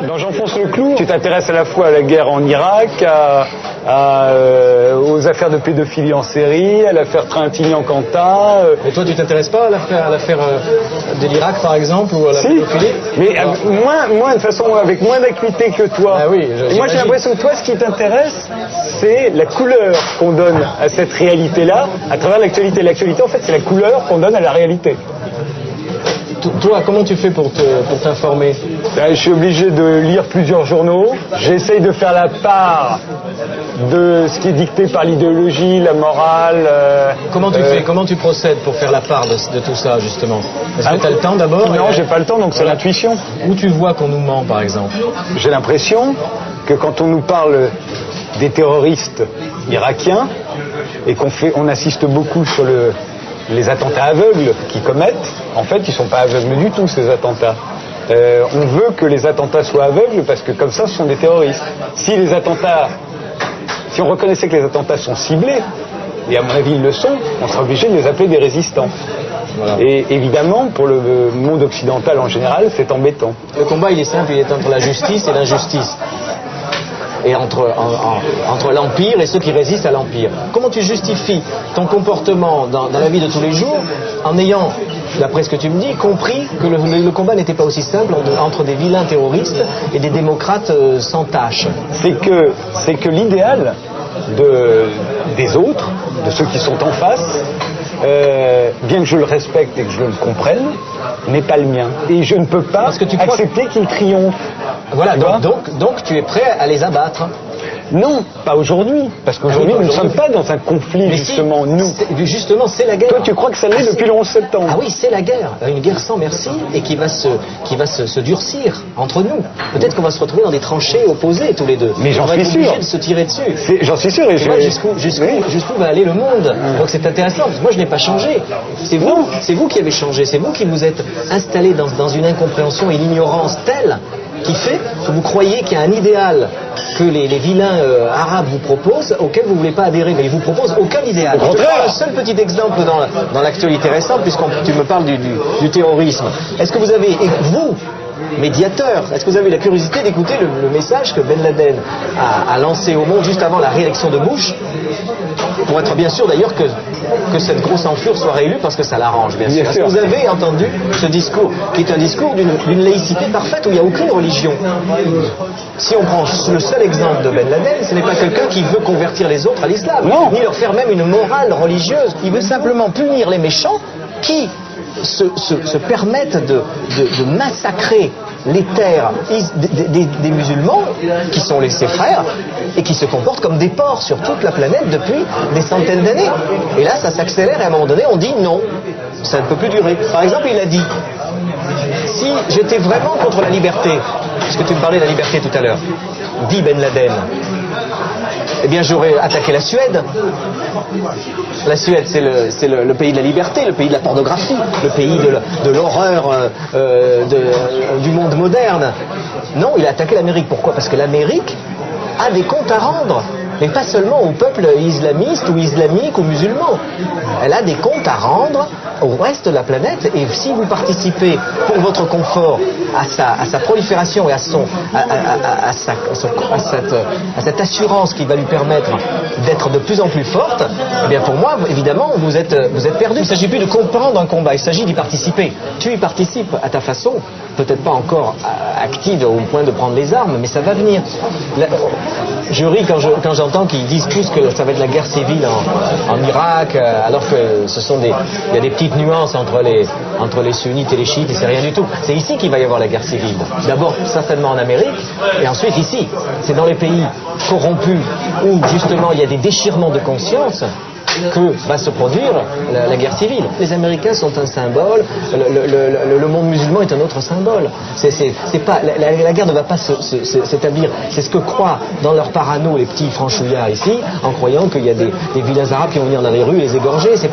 Dans J'enfonce le clou, tu t'intéresses à la fois à la guerre en Irak, aux affaires de pédophilie en série, à l'affaire Trintignant-Cantat. Mais toi, tu t'intéresses pas à l'affaire de l'Irak, par exemple, ou à la pédophilie? Mais moins de façon, avec moins d'acuité que toi. Ah oui, et moi, j'ai l'impression que toi, ce qui t'intéresse, c'est la couleur qu'on donne à cette réalité-là, à travers l'actualité. L'actualité, en fait, c'est la couleur qu'on donne à la réalité. Toi, comment tu fais pour t'informer? Je suis obligé de lire plusieurs journaux. J'essaye de faire la part de ce qui est dicté par l'idéologie, la morale. Comment tu fais? Comment tu procèdes pour faire la part de tout ça, justement? Est-ce que tu as le temps d'abord? Non, j'ai pas le temps, donc c'est l'intuition. Où tu vois qu'on nous ment, par exemple? J'ai l'impression que quand on nous parle des terroristes irakiens et qu'on assiste beaucoup sur les attentats aveugles qu'ils commettent, en fait, ils sont pas aveugles du tout, ces attentats. On veut que les attentats soient aveugles parce que comme ça, ce sont des terroristes. Si on reconnaissait que les attentats sont ciblés, et à mon avis ils le sont, on serait obligé de les appeler des résistants. Voilà. Et évidemment, pour le monde occidental en général, c'est embêtant. Le combat, il est simple, il est entre la justice et l'injustice. Et entre l'Empire et ceux qui résistent à l'Empire. Comment tu justifies ton comportement dans la vie de tous les jours en ayant, d'après ce que tu me dis, compris que le combat n'était pas aussi simple entre des vilains terroristes et des démocrates sans tâche? C'est que l'idéal des autres, de ceux qui sont en face, bien que je le respecte et que je le comprenne, n'est pas le mien. Et je ne peux pas accepter qu'il triomphe. Voilà, donc tu es prêt à les abattre? Non, pas aujourd'hui, parce qu'aujourd'hui nous ne sommes pas dans un conflit, mais justement, Justement, c'est la guerre. Toi, tu crois que ça l'est depuis le 11 septembre? Ah oui, c'est la guerre, une guerre sans merci, et qui va se durcir entre nous. Peut-être qu'on va se retrouver dans des tranchées opposées tous les deux. Mais j'en suis sûr. On va être obligé de se tirer dessus. J'en suis sûr. Et tu vois jusqu'où va aller le monde. Donc c'est intéressant, parce que moi je n'ai pas changé. C'est vous qui avez changé, c'est vous qui vous êtes installé dans une incompréhension et l'ignorance telle qui fait que vous croyez qu'il y a un idéal que les vilains arabes vous proposent, auquel vous ne voulez pas adhérer, mais ils vous proposent aucun idéal. Au contraire. Je te prends un seul petit exemple dans l'actualité récente, puisque tu me parles du terrorisme. Est-ce que vous avez, et vous, médiateur, est-ce que vous avez la curiosité d'écouter le message que Ben Laden a lancé au monde juste avant la réélection de Bush, pour être bien sûr d'ailleurs que cette grosse enflure soit réélue parce que ça l'arrange, bien sûr. Est-ce que vous avez entendu ce discours, qui est un discours d'une laïcité parfaite où il n'y a aucune religion? Si on prend le seul exemple de Ben Laden, ce n'est pas quelqu'un qui veut convertir les autres à l'islam, ni leur faire même une morale religieuse. Il veut simplement punir les méchants qui se permettent de massacrer les terres des musulmans, qui sont ses frères, et qui se comportent comme des porcs sur toute la planète depuis des centaines d'années. Et là, ça s'accélère, et à un moment donné, on dit non, ça ne peut plus durer. Par exemple, il a dit, si j'étais vraiment contre la liberté, parce que tu me parlais de la liberté tout à l'heure, dit Ben Laden, eh bien j'aurais attaqué la Suède. La Suède, c'est le pays de la liberté, le pays de la pornographie, le pays de l'horreur du monde moderne. Non, il a attaqué l'Amérique. Pourquoi? Parce que l'Amérique a des comptes à rendre. Mais pas seulement au peuple islamiste ou islamique ou musulman. Elle a des comptes à rendre au reste de la planète, et si vous participez pour votre confort à sa prolifération et à cette assurance qui va lui permettre d'être de plus en plus forte, eh bien pour moi, évidemment, vous êtes perdu. Il ne s'agit plus de comprendre un combat, il s'agit d'y participer. Tu y participes à ta façon, peut-être pas encore active au point de prendre les armes, mais ça va venir. Je ris quand j'entends qu'ils disent tous que ça va être la guerre civile en Irak, alors que il y a des petites nuances entre les sunnites et les chiites, et c'est rien du tout. C'est ici qu'il va y avoir la guerre civile. D'abord, certainement en Amérique, et ensuite ici. C'est dans les pays corrompus où, justement, il y a des déchirements de conscience que va se produire la guerre civile. Les Américains sont un symbole, le monde musulman est un autre symbole. C'est pas, la guerre ne va pas s'établir. C'est ce que croient dans leur parano les petits franchouillards ici, en croyant qu'il y a des vilains arabes qui vont venir dans les rues et les égorger. C'est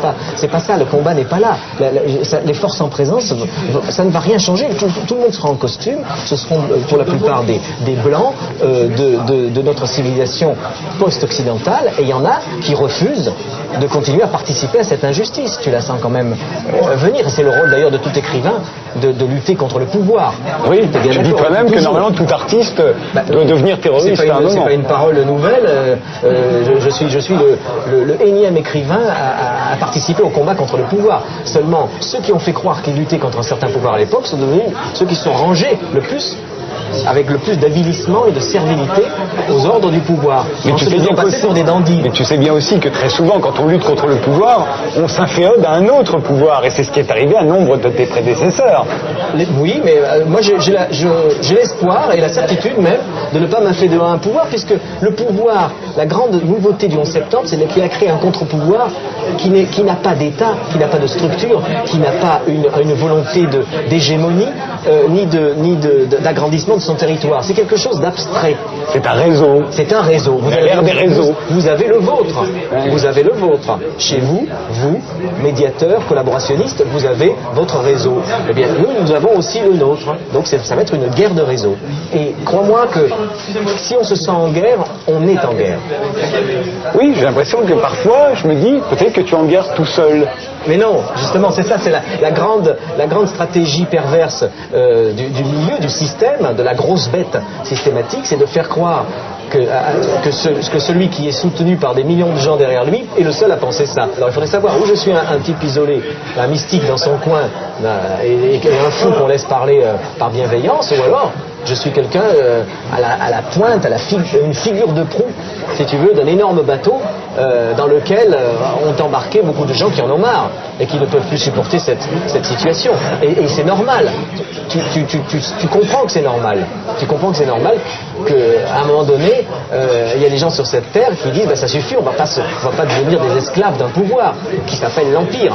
pas ça, le combat n'est pas là. Les forces en présence, ça ne va rien changer. Tout le monde sera en costume, ce seront pour la plupart des blancs de notre civilisation post-occidentale, et il y en a qui refusent de continuer à participer à cette injustice. Tu la sens quand même venir. C'est le rôle d'ailleurs de tout écrivain de lutter contre le pouvoir. Oui, tu dis toi-même que normalement tout artiste doit devenir terroriste à un moment. C'est pas une parole nouvelle. Je suis le énième écrivain à participer au combat contre le pouvoir. Seulement, ceux qui ont fait croire qu'ils luttaient contre un certain pouvoir à l'époque sont devenus ceux qui se sont rangés le plus, avec le plus d'avilissement et de servilité aux ordres du pouvoir. Mais tu sais bien passer pour des dandys. Mais tu sais bien aussi que très souvent, quand on lutte contre le pouvoir, on s'inféode à un autre pouvoir, et c'est ce qui est arrivé à nombre de tes prédécesseurs. Oui, mais moi j'ai l'espoir et la certitude même de ne pas m'inféder à un pouvoir, puisque le pouvoir, la grande nouveauté du 11 septembre, c'est qu'il a créé un contre-pouvoir qui n'a pas d'État, qui n'a pas de structure, qui n'a pas une volonté d'hégémonie, ni d'agrandissement de son territoire. C'est quelque chose d'abstrait. C'est un réseau. C'est un réseau. Vous avez l'ère des réseaux. Vous avez le vôtre. Vous avez le vôtre. Chez vous, médiateurs, collaborationnistes, vous avez votre réseau. Eh bien, nous avons aussi le nôtre. Donc ça va être une guerre de réseau. Et crois-moi que si on se sent en guerre, on est en guerre. Oui, j'ai l'impression que parfois, je me dis, peut-être que tu es en guerre tout seul. Mais non, justement, c'est ça, c'est la grande stratégie perverse du milieu, du système, de la grosse bête systématique, c'est de faire croire que celui qui est soutenu par des millions de gens derrière lui est le seul à penser ça. Alors il faudrait savoir où je suis un type isolé, un mystique dans son coin, et un fou qu'on laisse parler par bienveillance, ou alors je suis quelqu'un à la pointe, une figure de proue, si tu veux, d'un énorme bateau dans lequel ont embarqué beaucoup de gens qui en ont marre et qui ne peuvent plus supporter cette situation. Et c'est normal. Tu comprends que c'est normal. Tu comprends que c'est normal qu'à un moment donné, il y a des gens sur cette terre qui disent ça suffit, on va pas devenir des esclaves d'un pouvoir qui s'appelle l'Empire.